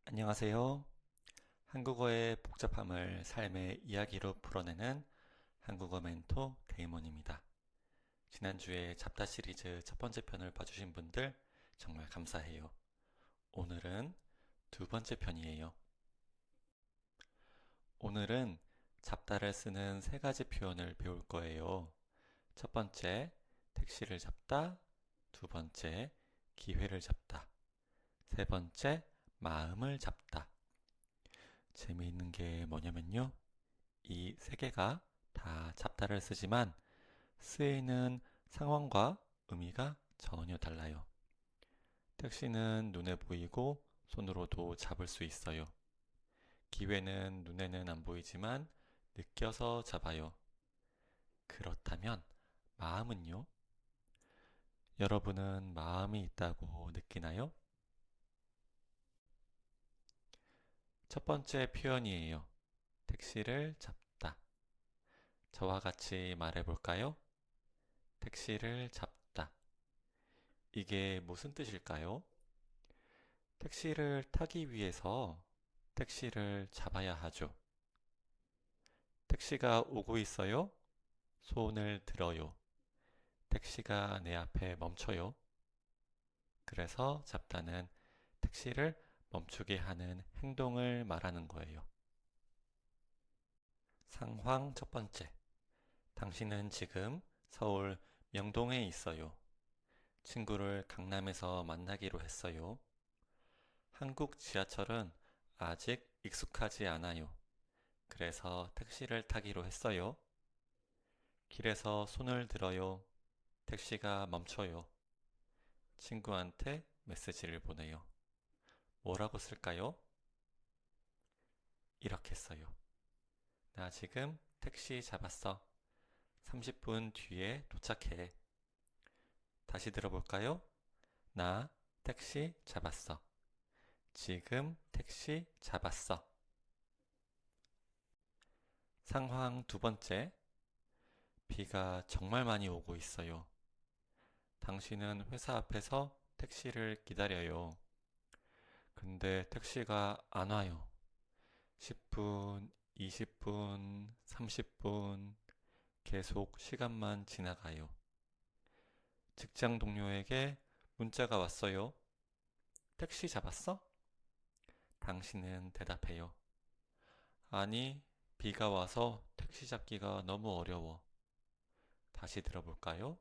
안녕하세요. 한국어의 복잡함을 삶의 이야기로 풀어내는 한국어 멘토 데이먼입니다. 지난주에 잡다 시리즈 첫 번째 편을 봐주신 분들 정말 감사해요. 오늘은 두 번째 편이에요. 오늘은 잡다를 쓰는 세 가지 표현을 배울 거예요. 첫 번째, 택시를 잡다. 두 번째, 기회를 잡다. 세 번째, 마음을 잡다. 재미있는 게 뭐냐면요. 이 세 개가 다 잡다를 쓰지만 쓰이는 상황과 의미가 전혀 달라요. 택시는 눈에 보이고 손으로도 잡을 수 있어요. 기회는 눈에는 안 보이지만 느껴서 잡아요. 그렇다면 마음은요? 여러분은 마음이 있다고 느끼나요? 첫 번째 표현이에요. 택시를 잡다. 저와 같이 말해볼까요? 택시를 잡다. 이게 무슨 뜻일까요? 택시를 타기 위해서 택시를 잡아야 하죠. 택시가 오고 있어요. 손을 들어요. 택시가 내 앞에 멈춰요. 그래서 잡다는 택시를 멈추게 하는 행동을 말하는 거예요. 상황 첫 번째. 당신은 지금 서울 명동에 있어요. 친구를 강남에서 만나기로 했어요. 한국 지하철은 아직 익숙하지 않아요. 그래서 택시를 타기로 했어요. 길에서 손을 들어요. 택시가 멈춰요. 친구한테 메시지를 보내요. 뭐라고 쓸까요? 이렇게 써요. 나 지금 택시 잡았어. 30분 뒤에 도착해. 다시 들어볼까요? 나 택시 잡았어. 지금 택시 잡았어. 상황 두 번째. 비가 정말 많이 오고 있어요. 당신은 회사 앞에서 택시를 기다려요. 근데 택시가 안 와요. 10분, 20분, 30분 계속 시간만 지나가요. 직장 동료에게 문자가 왔어요. 택시 잡았어? 당신은 대답해요. 아니, 비가 와서 택시 잡기가 너무 어려워. 다시 들어볼까요?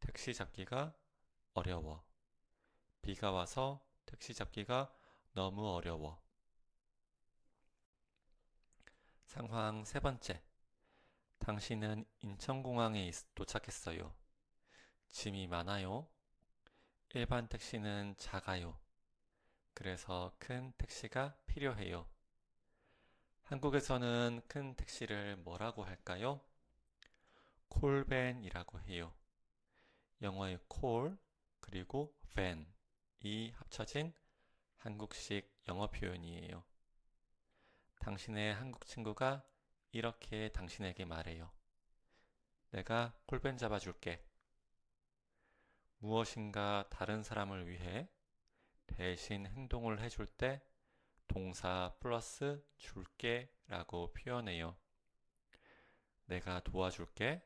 택시 잡기가 어려워. 비가 와서 택시 잡기가 너무 어려워. 상황 세 번째. 당신은 인천공항에 도착했어요. 짐이 많아요. 일반 택시는 작아요. 그래서 큰 택시가 필요해요. 한국에서는 큰 택시를 뭐라고 할까요? 콜밴이라고 해요. 영어의 콜 그리고 밴이 합쳐진 한국식 영어 표현이에요. 당신의 한국 친구가 이렇게 당신에게 말해요. 내가 콜밴 잡아줄게. 무엇인가 다른 사람을 위해 대신 행동을 해줄 때 동사 플러스 줄게 라고 표현해요. 내가 도와줄게.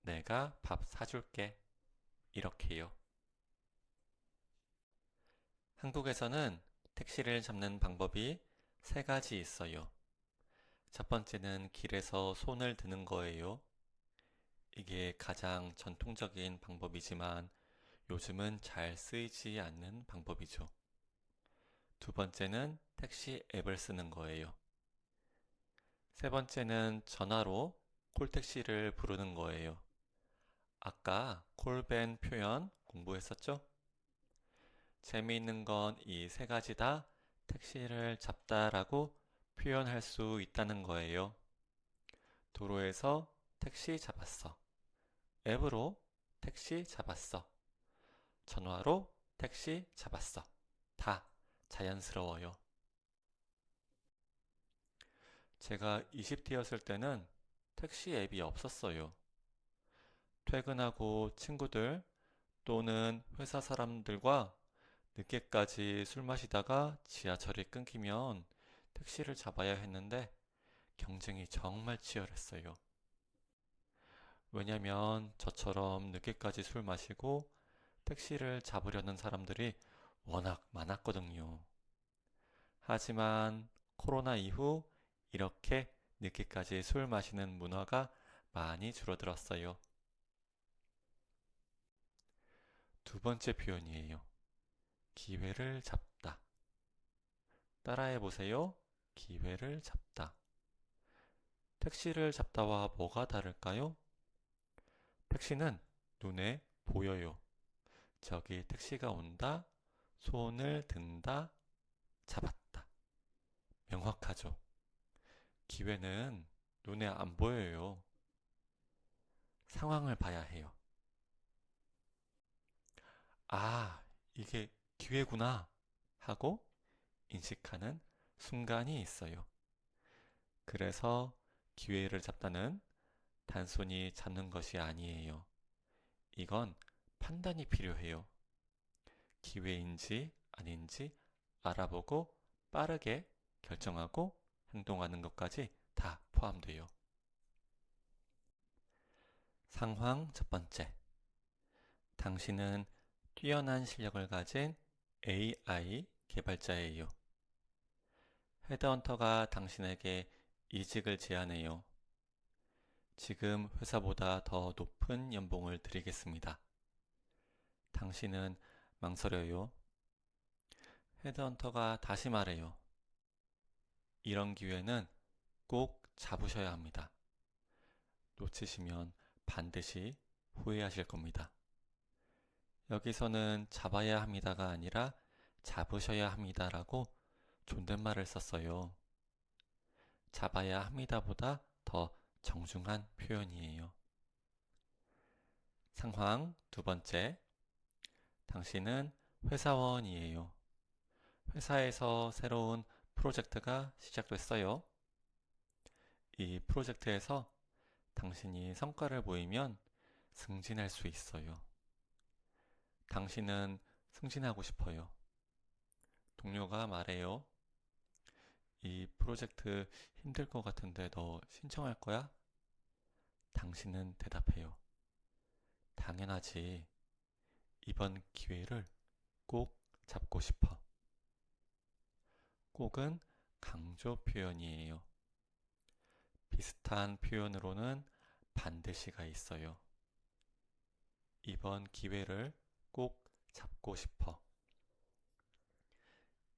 내가 밥 사줄게. 이렇게요. 한국에서는 택시를 잡는 방법이 세 가지 있어요. 첫 번째는 길에서 손을 드는 거예요. 이게 가장 전통적인 방법이지만 요즘은 잘 쓰이지 않는 방법이죠. 두 번째는 택시 앱을 쓰는 거예요. 세 번째는 전화로 콜택시를 부르는 거예요. 아까 콜밴 표현 공부했었죠? 재미있는 건 이 세 가지 다 택시를 잡다라고 표현할 수 있다는 거예요. 도로에서 택시 잡았어. 앱으로 택시 잡았어. 전화로 택시 잡았어. 다 자연스러워요. 제가 20대였을 때는 택시 앱이 없었어요. 퇴근하고 친구들 또는 회사 사람들과 늦게까지 술 마시다가 지하철이 끊기면 택시를 잡아야 했는데 경쟁이 정말 치열했어요. 왜냐면 저처럼 늦게까지 술 마시고 택시를 잡으려는 사람들이 워낙 많았거든요. 하지만 코로나 이후 이렇게 늦게까지 술 마시는 문화가 많이 줄어들었어요. 두 번째 표현이에요. 기회를 잡다. 따라해 보세요. 기회를 잡다. 택시를 잡다와 뭐가 다를까요? 택시는 눈에 보여요. 저기 택시가 온다, 손을 든다, 잡았다. 명확하죠. 기회는 눈에 안 보여요. 상황을 봐야 해요. 아, 이게 기회구나 하고 인식하는 순간이 있어요. 그래서 기회를 잡다는 단순히 잡는 것이 아니에요. 이건 판단이 필요해요. 기회인지 아닌지 알아보고 빠르게 결정하고 행동하는 것까지 다 포함돼요. 상황 첫 번째. 당신은 뛰어난 실력을 가진 AI 개발자예요. 헤드헌터가 당신에게 이직을 제안해요. 지금 회사보다 더 높은 연봉을 드리겠습니다. 당신은 망설여요. 헤드헌터가 다시 말해요. 이런 기회는 꼭 잡으셔야 합니다. 놓치시면 반드시 후회하실 겁니다. 여기서는 잡아야 합니다가 아니라 잡으셔야 합니다라고 존댓말을 썼어요. 잡아야 합니다보다 더 정중한 표현이에요. 상황 두 번째. 당신은 회사원이에요. 회사에서 새로운 프로젝트가 시작됐어요. 이 프로젝트에서 당신이 성과를 보이면 승진할 수 있어요. 당신은 승진하고 싶어요. 동료가 말해요. 이 프로젝트 힘들 것 같은데 너 신청할 거야? 당신은 대답해요. 당연하지. 이번 기회를 꼭 잡고 싶어. 꼭은 강조 표현이에요. 비슷한 표현으로는 반드시가 있어요. 이번 기회를 꼭 잡고 싶어.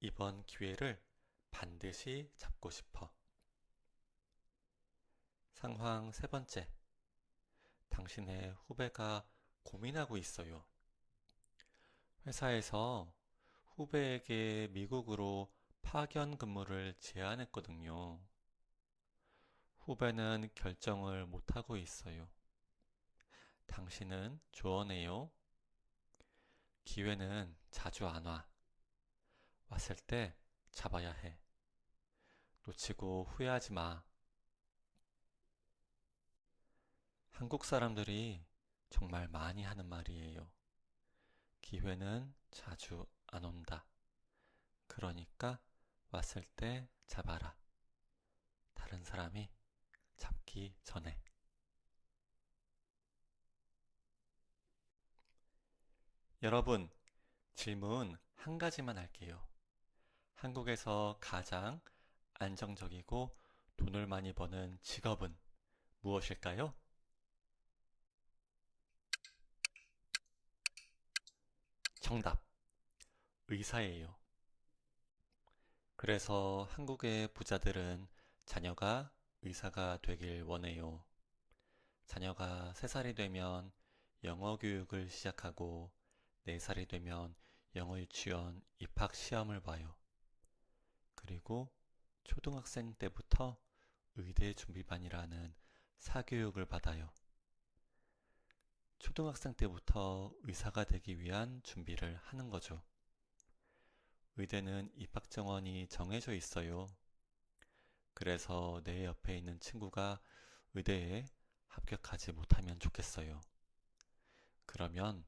이번 기회를 반드시 잡고 싶어. 상황 세 번째. 당신의 후배가 고민하고 있어요. 회사에서 후배에게 미국으로 파견 근무를 제안했거든요. 후배는 결정을 못하고 있어요. 당신은 조언해요. 기회는 자주 안 와. 왔을 때 잡아야 해. 놓치고 후회하지 마. 한국 사람들이 정말 많이 하는 말이에요. 기회는 자주 안 온다. 그러니까 왔을 때 잡아라. 다른 사람이 잡기 전에. 여러분, 질문 한 가지만 할게요. 한국에서 가장 안정적이고 돈을 많이 버는 직업은 무엇일까요? 정답, 의사예요. 그래서 한국의 부자들은 자녀가 의사가 되길 원해요. 자녀가 3살이 되면 영어 교육을 시작하고 4살이 되면 영어 유치원 입학 시험을 봐요. 그리고 초등학생 때부터 의대 준비반이라는 사교육을 받아요. 초등학생 때부터 의사가 되기 위한 준비를 하는 거죠. 의대는 입학 정원이 정해져 있어요. 그래서 내 옆에 있는 친구가 의대에 합격하지 못하면 좋겠어요. 그러면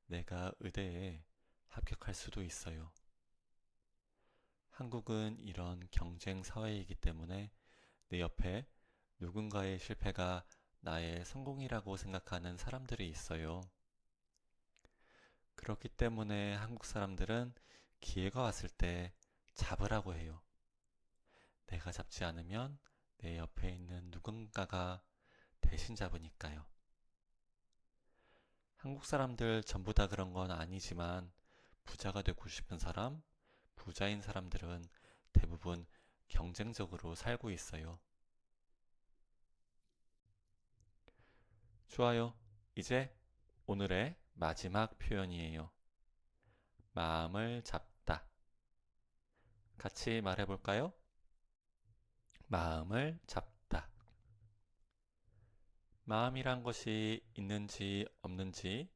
내가 의대에 합격할 수도 있어요. 한국은 이런 경쟁 사회이기 때문에 내 옆에 누군가의 실패가 나의 성공이라고 생각하는 사람들이 있어요. 그렇기 때문에 한국 사람들은 기회가 왔을 때 잡으라고 해요. 내가 잡지 않으면 내 옆에 있는 누군가가 대신 잡으니까요. 한국 사람들 전부 다 그런 건 아니지만 부자가 되고 싶은 사람, 부자인 사람들은 대부분 경쟁적으로 살고 있어요. 좋아요. 이제 오늘의 마지막 표현이에요. 마음을 잡다. 같이 말해볼까요? 마음을 잡다. 마음이란 것이 있는지 없는지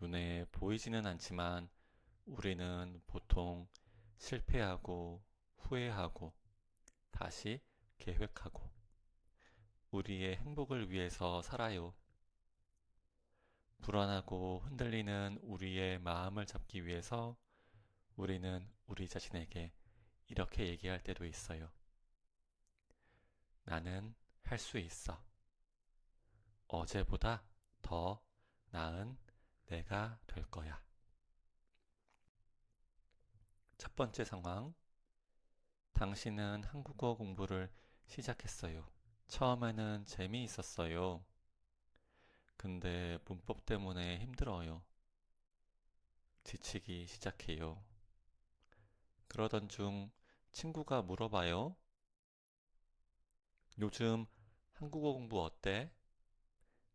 눈에 보이지는 않지만 우리는 보통 실패하고 후회하고 다시 계획하고 우리의 행복을 위해서 살아요. 불안하고 흔들리는 우리의 마음을 잡기 위해서 우리는 우리 자신에게 이렇게 얘기할 때도 있어요. 나는 할 수 있어. 어제보다 더 나은 내가 될 거야. 첫 번째 상황. 당신은 한국어 공부를 시작했어요. 처음에는 재미있었어요. 근데 문법 때문에 힘들어요. 지치기 시작해요. 그러던 중 친구가 물어봐요. 요즘 한국어 공부 어때?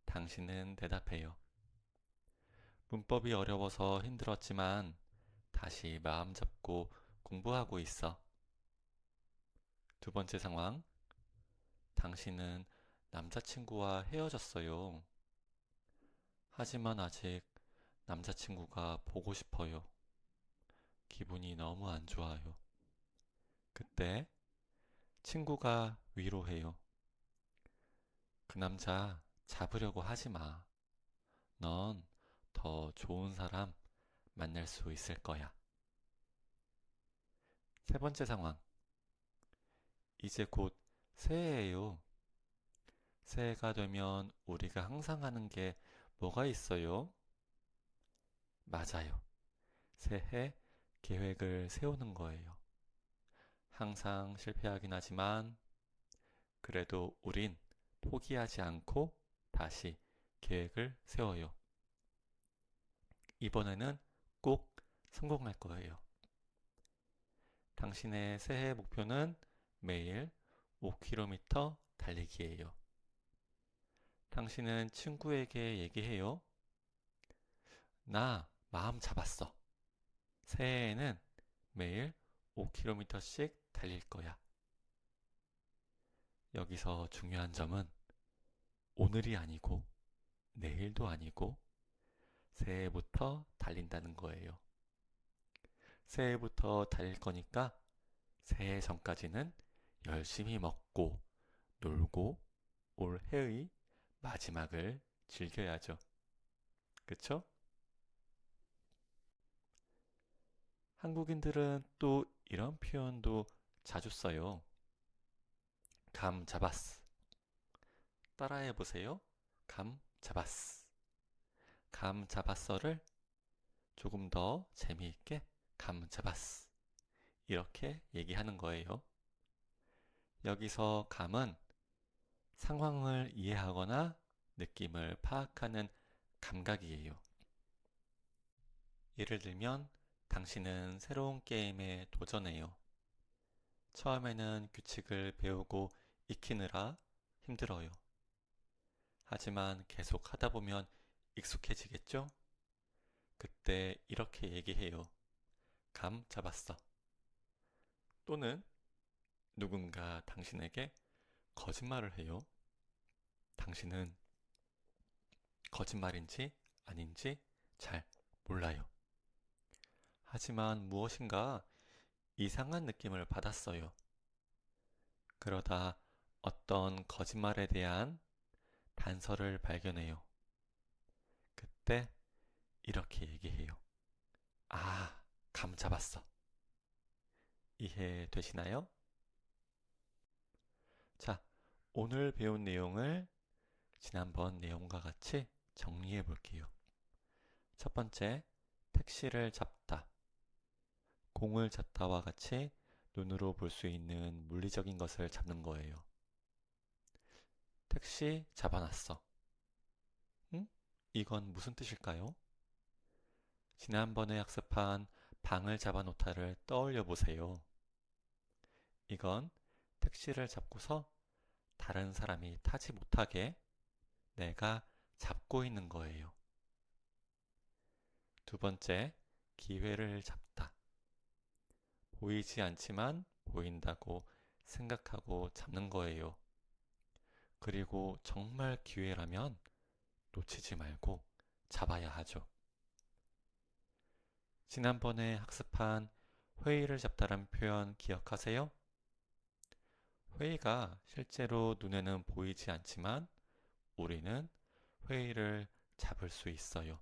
당신은 대답해요. 문법이 어려워서 힘들었지만 다시 마음 잡고 공부하고 있어. 두 번째 상황. 당신은 남자친구와 헤어졌어요. 하지만 아직 남자친구가 보고 싶어요. 기분이 너무 안 좋아요. 그때 친구가 위로해요. 그 남자 잡으려고 하지 마. 넌 더 좋은 사람 만날 수 있을 거야. 세 번째 상황. 이제 곧 새해예요. 새해가 되면 우리가 항상 하는 게 뭐가 있어요? 맞아요. 새해 계획을 세우는 거예요. 항상 실패하긴 하지만 그래도 우린 포기하지 않고 다시 계획을 세워요. 이번에는 꼭 성공할 거예요. 당신의 새해 목표는 매일 5km 달리기예요. 당신은 친구에게 얘기해요. 나 마음 잡았어. 새해에는 매일 5km씩 달릴 거야. 여기서 중요한 점은 오늘이 아니고 내일도 아니고 새해부터 달린다는 거예요. 새해부터 달릴 거니까 새해 전까지는 열심히 먹고 놀고 올해의 마지막을 즐겨야죠. 그쵸? 한국인들은 또 이런 표현도 자주 써요. 감 잡았어. 따라해 보세요. 감 잡았어. 감 잡았어를 조금 더 재미있게 감 잡았어. 이렇게 얘기하는 거예요. 여기서 감은 상황을 이해하거나 느낌을 파악하는 감각이에요. 예를 들면 당신은 새로운 게임에 도전해요. 처음에는 규칙을 배우고 익히느라 힘들어요. 하지만 계속 하다 보면 익숙해지겠죠? 그때 이렇게 얘기해요. 감 잡았어. 또는 누군가 당신에게 거짓말을 해요. 당신은 거짓말인지 아닌지 잘 몰라요. 하지만 무엇인가 이상한 느낌을 받았어요. 그러다 어떤 거짓말에 대한 단서를 발견해요. 그때 이렇게 얘기해요. 아, 감 잡았어. 이해되시나요? 자, 오늘 배운 내용을 지난번 내용과 같이 정리해 볼게요. 첫 번째, 택시를 잡다. 공을 잡다와 같이 눈으로 볼 수 있는 물리적인 것을 잡는 거예요. 택시 잡아놨어. 응? 이건 무슨 뜻일까요? 지난번에 학습한 방을 잡아놓다를 떠올려 보세요. 이건 택시를 잡고서 다른 사람이 타지 못하게 내가 잡고 있는 거예요. 두 번째, 기회를 잡다. 보이지 않지만 보인다고 생각하고 잡는 거예요. 그리고 정말 기회라면 놓치지 말고 잡아야 하죠. 지난번에 학습한 회의를 잡다란 표현 기억하세요? 회의가 실제로 눈에는 보이지 않지만 우리는 회의를 잡을 수 있어요.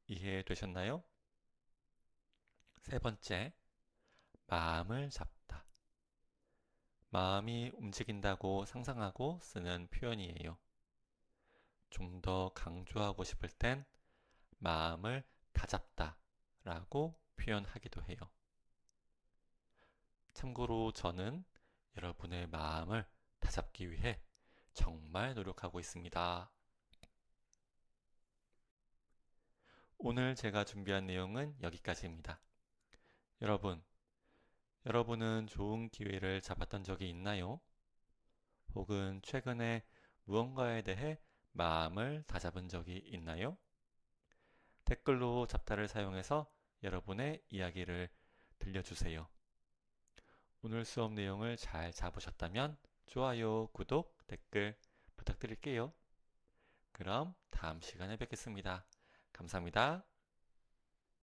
이해되셨나요? 세 번째, 마음을 잡다. 마음이 움직인다고 상상하고 쓰는 표현이에요. 좀 더 강조하고 싶을 땐 마음을 다잡다 라고 표현하기도 해요. 참고로 저는 여러분의 마음을 다잡기 위해 정말 노력하고 있습니다. 오늘 제가 준비한 내용은 여기까지입니다. 여러분은 좋은 기회를 잡았던 적이 있나요? 혹은 최근에 무언가에 대해 마음을 다잡은 적이 있나요? 댓글로 잡다를 사용해서 여러분의 이야기를 들려주세요. 오늘 수업 내용을 잘 잡으셨다면 좋아요, 구독, 댓글 부탁드릴게요. 그럼 다음 시간에 뵙겠습니다. 감사합니다.